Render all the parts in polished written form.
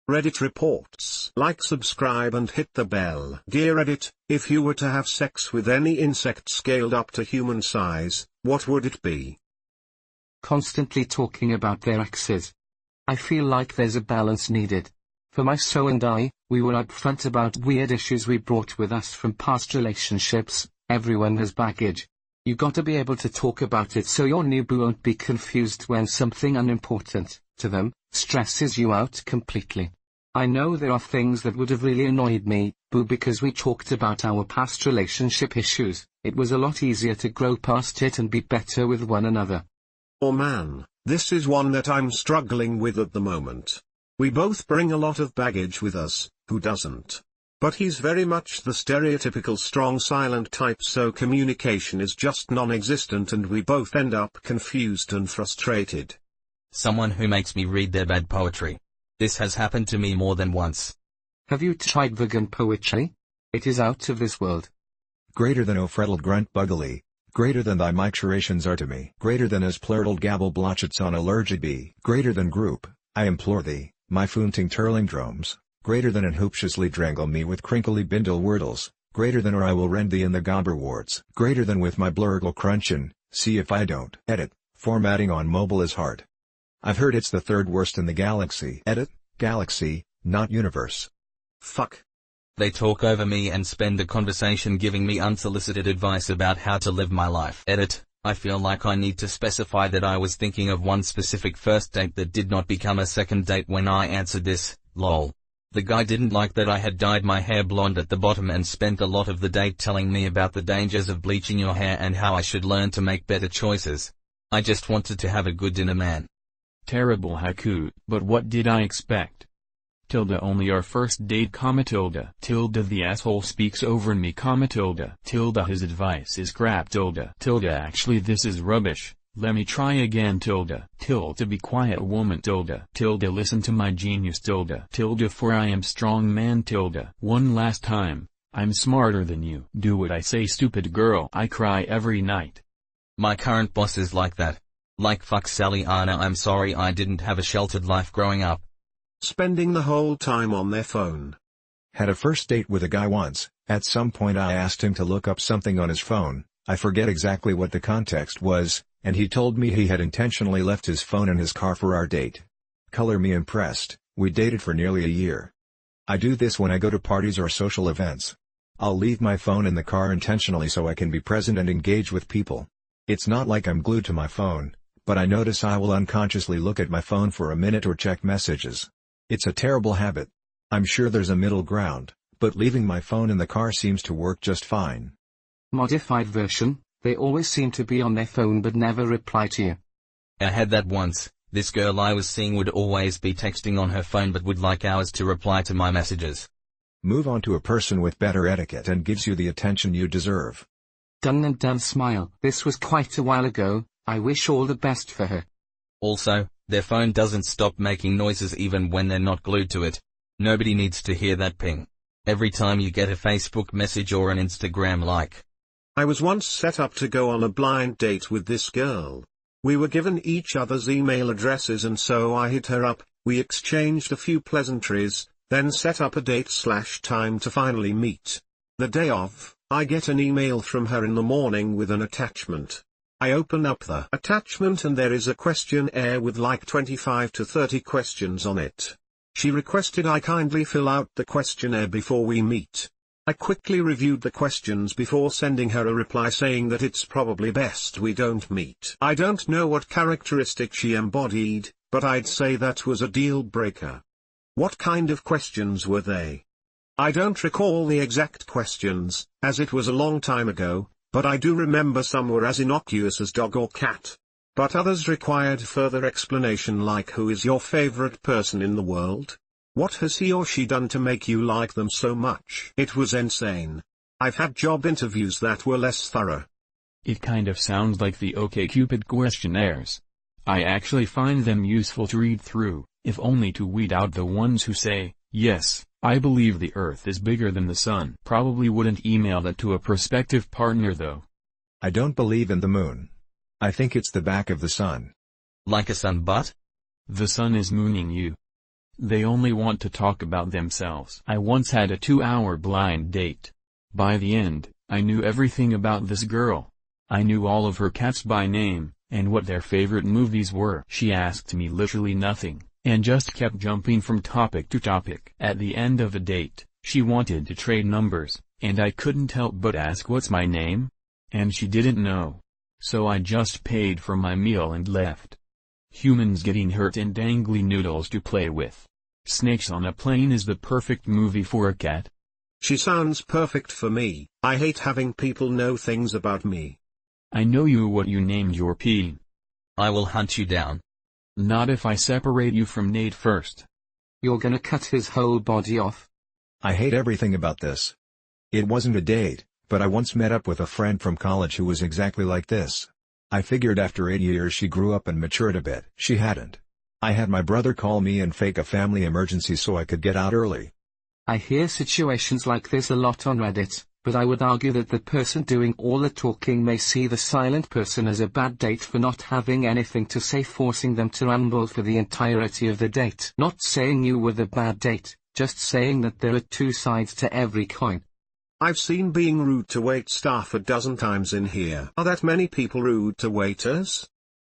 Reddit reports. Like, subscribe and hit the bell. Dear Reddit, if you were to have sex with any insect scaled up to human size, what would it be? Constantly talking about their exes. I feel like there's a balance needed. For my so and I, we were upfront about weird issues we brought with us from past relationships. Everyone has baggage. You gotta be able to talk about it so your new boo won't be confused when something unimportant, to them, stresses you out completely. I know there are things that would have really annoyed me, boo, because we talked about our past relationship issues. It was a lot easier to grow past it and be better with one another. Oh man, this is one that I'm struggling with at the moment. We both bring a lot of baggage with us, who doesn't? But he's very much the stereotypical strong silent type, so communication is just non-existent and we both end up confused and frustrated. Someone who makes me read their bad poetry. This has happened to me more than once. Have you tried vegan poetry? It is out of this world. Greater than O freddled grunt buggily, greater than thy micturations are to me, greater than as plurtled gabble blotchets on allergy be, greater than group, I implore thee, my foonting turling dromes, greater than inhooptiously drangle me with crinkly bindle wordles, greater than or I will rend thee in the gobber warts, greater than with my blurgle crunchin', see if I don't. Edit, formatting on mobile is hard. I've heard it's the third worst in the galaxy. Edit, galaxy, not universe. Fuck. They talk over me and spend the conversation giving me unsolicited advice about how to live my life. Edit, I feel like I need to specify that I was thinking of one specific first date that did not become a second date when I answered this, lol. The guy didn't like that I had dyed my hair blonde at the bottom and spent a lot of the date telling me about the dangers of bleaching your hair and how I should learn to make better choices. I just wanted to have a good dinner, man. Terrible haiku, but what did I expect? Tilda only our first date, comma tilde. Tilda the asshole speaks over me, comma tilde. Tilda his advice is crap, tilde. Tilde actually this is rubbish, let me try again, tilde. Tilde be quiet woman, tilde. Tilde listen to my genius, tilde. Tilde for I am strong man, tilde. One last time, I'm smarter than you. Do what I say, stupid girl. I cry every night. My current boss is like that. Like fuck Sally Anna, I'm sorry I didn't have a sheltered life growing up. Spending the whole time on their phone. Had a first date with a guy once. At some point I asked him to look up something on his phone. I forget exactly what the context was, and he told me he had intentionally left his phone in his car for our date. Color me impressed. We dated for nearly a year. I do this when I go to parties or social events. I'll leave my phone in the car intentionally so I can be present and engage with people. It's not like I'm glued to my phone, but I notice I will unconsciously look at my phone for a minute or check messages. It's a terrible habit. I'm sure there's a middle ground, but leaving my phone in the car seems to work just fine. Modified version, they always seem to be on their phone but never reply to you. I had that once. This girl I was seeing would always be texting on her phone but would like hours to reply to my messages. Move on to a person with better etiquette and gives you the attention you deserve. Done and done smile. This was quite a while ago. I wish all the best for her. Also, their phone doesn't stop making noises even when they're not glued to it. Nobody needs to hear that ping every time you get a Facebook message or an Instagram like. I was once set up to go on a blind date with this girl. We were given each other's email addresses and so I hit her up, we exchanged a few pleasantries, then set up a date/time to finally meet. The day of, I get an email from her in the morning with an attachment. I open up the attachment and there is a questionnaire with like 25 to 30 questions on it. She requested I kindly fill out the questionnaire before we meet. I quickly reviewed the questions before sending her a reply saying that it's probably best we don't meet. I don't know what characteristic she embodied, but I'd say that was a deal breaker. What kind of questions were they? I don't recall the exact questions, as it was a long time ago, but I do remember some were as innocuous as dog or cat. But others required further explanation, like who is your favorite person in the world? What has he or she done to make you like them so much? It was insane. I've had job interviews that were less thorough. It kind of sounds like the OkCupid questionnaires. I actually find them useful to read through, if only to weed out the ones who say, yes, I believe the Earth is bigger than the Sun. Probably wouldn't email that to a prospective partner though. I don't believe in the moon. I think it's the back of the sun. Like a sun butt? The sun is mooning you. They only want to talk about themselves. I once had a 2-hour blind date. By the end, I knew everything about this girl. I knew all of her cats by name, and what their favorite movies were. She asked me literally nothing, and just kept jumping from topic to topic. At the end of the date, she wanted to trade numbers, and I couldn't help but ask what's my name? And she didn't know. So I just paid for my meal and left. Humans getting hurt and dangly noodles to play with. Snakes on a Plane is the perfect movie for a cat. She sounds perfect for me. I hate having people know things about me. I know you what you named your peen. I will hunt you down. Not if I separate you from Nate first. You're gonna cut his whole body off? I hate everything about this. It wasn't a date, but I once met up with a friend from college who was exactly like this. I figured after 8 years she grew up and matured a bit. She hadn't. I had my brother call me and fake a family emergency so I could get out early. I hear situations like this a lot on Reddit, but I would argue that the person doing all the talking may see the silent person as a bad date for not having anything to say, forcing them to ramble for the entirety of the date. Not saying you were the bad date, just saying that there are two sides to every coin. I've seen being rude to wait staff a dozen times in here. Are that many people rude to waiters?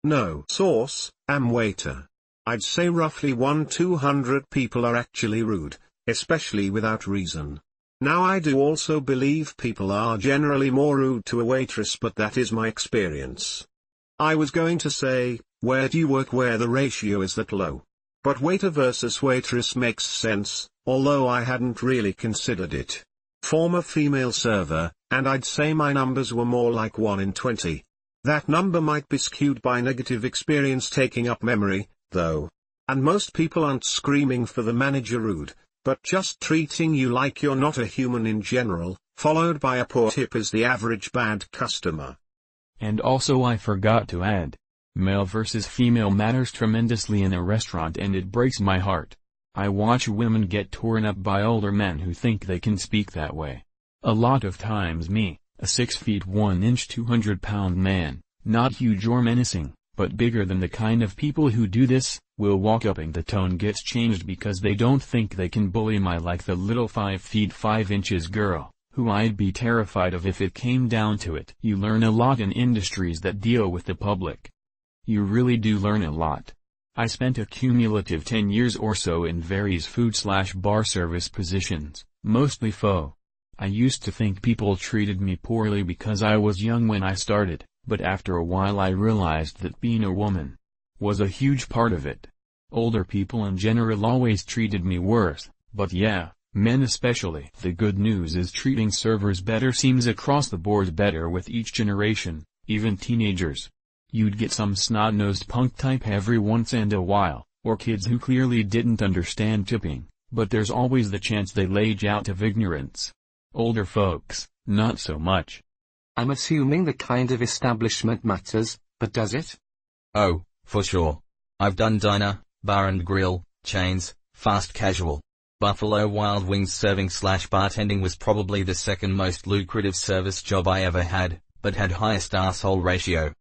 No. Source, am waiter. I'd say roughly 1-200 people are actually rude, especially without reason. Now I do also believe people are generally more rude to a waitress, but that is my experience. I was going to say, where do you work where the ratio is that low? But waiter versus waitress makes sense, although I hadn't really considered it. Former female server, and I'd say my numbers were more like 1 in 20. That number might be skewed by negative experience taking up memory, though. And most people aren't screaming for the manager rude, but just treating you like you're not a human in general, followed by a poor tip is the average bad customer. And also I forgot to add, male versus female matters tremendously in a restaurant, and it breaks my heart. I watch women get torn up by older men who think they can speak that way. A lot of times me, a 6 feet 1 inch 200-pound man, not huge or menacing, but bigger than the kind of people who do this, will walk up and the tone gets changed because they don't think they can bully my like the little 5 feet 5 inches girl, who I'd be terrified of if it came down to it. You learn a lot in industries that deal with the public. You really do learn a lot. I spent a cumulative 10 years or so in various food/bar service positions, mostly pho. I used to think people treated me poorly because I was young when I started, but after a while I realized that being a woman was a huge part of it. Older people in general always treated me worse, but yeah, men especially. The good news is treating servers better seems across the board better with each generation, even teenagers. You'd get some snot-nosed punk type every once in a while, or kids who clearly didn't understand tipping, but there's always the chance they'll age out of ignorance. Older folks, not so much. I'm assuming the kind of establishment matters, but does it? Oh, for sure. I've done diner, bar and grill, chains, fast casual. Buffalo Wild Wings serving/bartending was probably the second most lucrative service job I ever had, but had highest asshole ratio.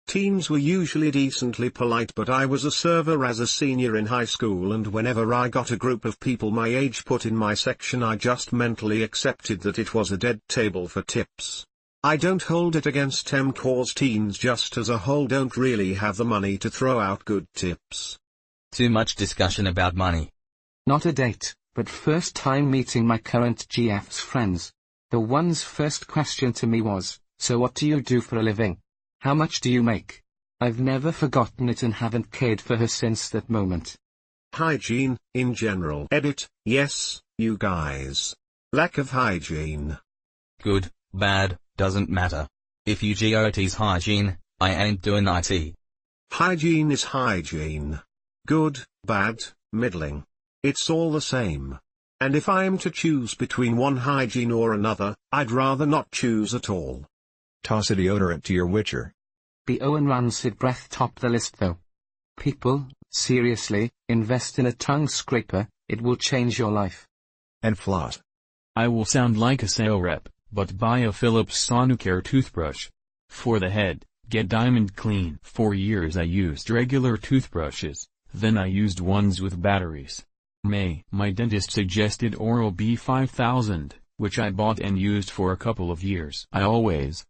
Teens were usually decently polite, but I was a server as a senior in high school, and whenever I got a group of people my age put in my section, I just mentally accepted that it was a dead table for tips. I don't hold it against them, cause teens just as a whole don't really have the money to throw out good tips. Too much discussion about money. Not a date, but first time meeting my current GF's friends. The one's first question to me was, "So what do you do for a living? How much do you make?" I've never forgotten it and haven't cared for her since that moment. Hygiene, in general. Edit, yes, you guys. Lack of hygiene. Good, bad, doesn't matter. If you GOT's hygiene, I ain't doing IT. Hygiene is hygiene. Good, bad, middling. It's all the same. And if I am to choose between one hygiene or another, I'd rather not choose at all. Toss a deodorant to your witcher. BO and rancid breath top the list though. People, seriously, invest in a tongue scraper, it will change your life. And floss. I will sound like a sale rep, but buy a Philips Sonicare toothbrush. For the head, get Diamond Clean. For years I used regular toothbrushes, then I used ones with batteries. My dentist suggested Oral-B 5000, which I bought and used for a couple of years. I always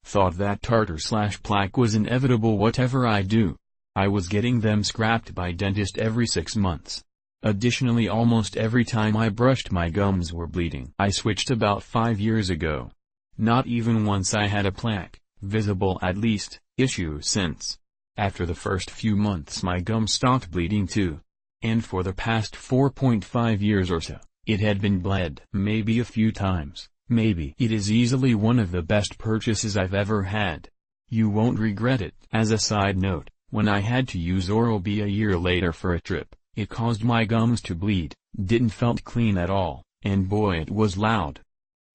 thought that tartar/plaque was inevitable whatever I do. I was getting them scrapped by dentist every 6 months. Additionally, almost every time I brushed my gums were bleeding. I switched about 5 years ago. Not even once I had a plaque, visible at least, issue since. After the first few months my gums stopped bleeding too. And for the past 4.5 years or so, it had been bled maybe a few times. Maybe it is easily one of the best purchases I've ever had. You won't regret it. As a side note, when I had to use Oral-B a year later for a trip, it caused my gums to bleed, didn't felt clean at all, and boy it was loud.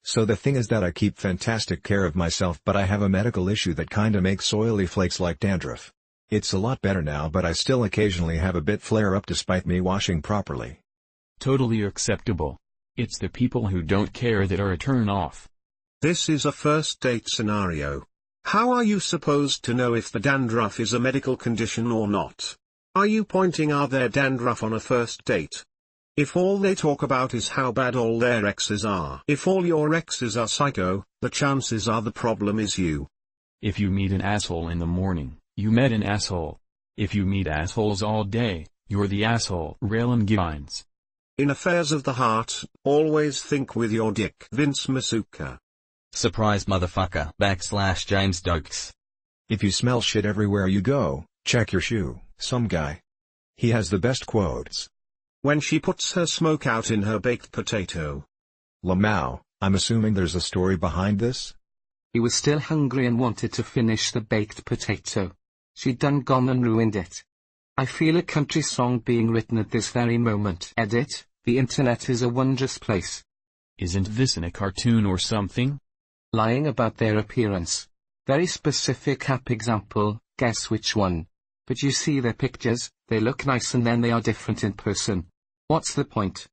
So the thing is that I keep fantastic care of myself, but I have a medical issue that kinda makes oily flakes like dandruff. It's a lot better now, but I still occasionally have a bit flare up despite me washing properly. Totally acceptable. It's the people who don't care that are a turn off. This is a first date scenario. How are you supposed to know if the dandruff is a medical condition or not? Are you pointing out their dandruff on a first date? If all they talk about is how bad all their exes are. If all your exes are psycho, the chances are the problem is you. If you meet an asshole in the morning, you met an asshole. If you meet assholes all day, you're the asshole. Raylan Givines. In affairs of the heart, always think with your dick. Vince Masuka. Surprise motherfucker. / James Dokes. If you smell shit everywhere you go, check your shoe. Some guy. He has the best quotes. When she puts her smoke out in her baked potato. Lamau, I'm assuming there's a story behind this? He was still hungry and wanted to finish the baked potato. She'd done gone and ruined it. I feel a country song being written at this very moment. Edit, the internet is a wondrous place. Isn't this in a cartoon or something? Lying about their appearance. Very specific app example, guess which one. But you see their pictures, they look nice and then they are different in person. What's the point?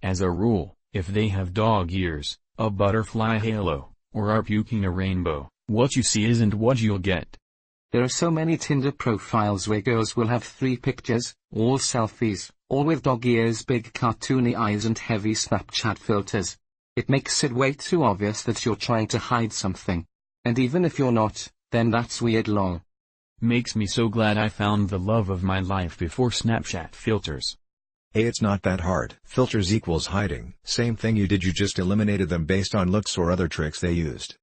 As a rule, if they have dog ears, a butterfly halo, or are puking a rainbow, what you see isn't what you'll get. There are so many Tinder profiles where girls will have 3 pictures, all selfies, all with dog ears, big cartoony eyes and heavy Snapchat filters. It makes it way too obvious that you're trying to hide something. And even if you're not, then that's weird lol. Makes me so glad I found the love of my life before Snapchat filters. Hey, it's not that hard. Filters equals hiding. Same thing you did, you just eliminated them based on looks or other tricks they used.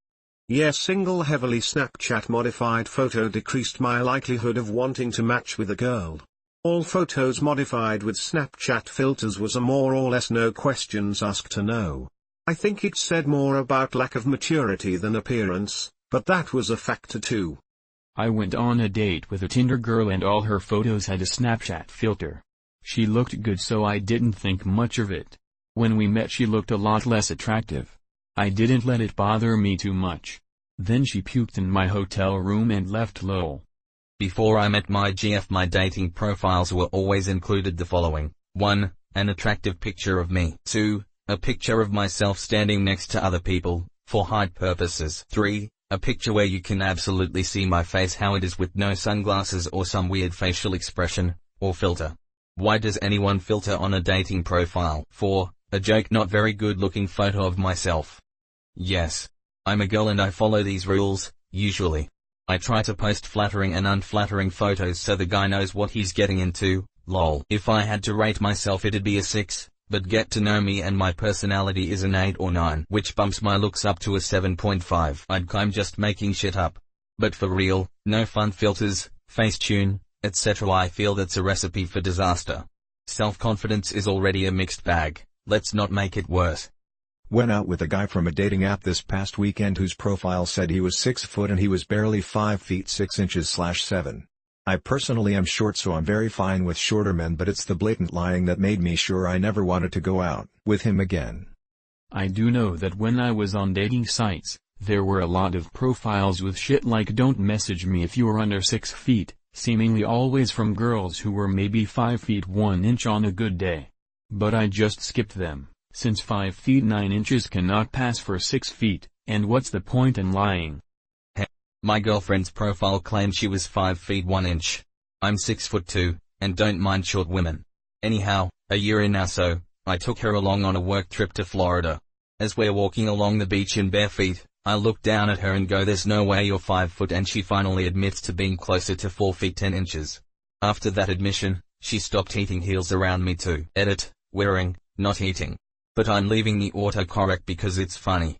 Yes, single heavily Snapchat modified photo decreased my likelihood of wanting to match with a girl. All photos modified with Snapchat filters was a more or less no questions asked to no. I think it said more about lack of maturity than appearance, but that was a factor too. I went on a date with a Tinder girl and all her photos had a Snapchat filter. She looked good so I didn't think much of it. When we met she looked a lot less attractive. I didn't let it bother me too much. Then she puked in my hotel room and left lol. Before I met my GF, my dating profiles were always included the following. 1. An attractive picture of me. 2. A picture of myself standing next to other people, for height purposes. 3. A picture where you can absolutely see my face how it is with no sunglasses or some weird facial expression, or filter. Why does anyone filter on a dating profile? 4. A joke, not very good looking photo of myself. Yes. I'm a girl and I follow these rules, usually. I try to post flattering and unflattering photos so the guy knows what he's getting into, lol. If I had to rate myself it'd be a 6, but get to know me and my personality is an 8 or 9, which bumps my looks up to a 7.5. I'm just making shit up. But for real, no fun filters, Facetune, etc. I feel that's a recipe for disaster. Self-confidence is already a mixed bag, let's not make it worse. Went out with a guy from a dating app this past weekend whose profile said he was 6 foot and he was barely 5 feet 6 inches/7. I personally am short so I'm very fine with shorter men, but it's the blatant lying that made me sure I never wanted to go out with him again. I do know that when I was on dating sites, there were a lot of profiles with shit like don't message me if you are under 6 feet, seemingly always from girls who were maybe 5 feet 1 inch on a good day. But I just skipped them. Since 5 feet 9 inches cannot pass for 6 feet, and what's the point in lying? My girlfriend's profile claimed she was 5 feet 1 inch. I'm 6 foot 2, and don't mind short women. Anyhow, A year in now, so I took her along on a work trip to Florida. As we're walking along the beach in bare feet, I look down at her and go, there's no way you're 5 foot, and she finally admits to being closer to 4 feet 10 inches. After that admission, she stopped eating heels around me too. Edit, wearing, not eating. But I'm leaving the autocorrect because it's funny.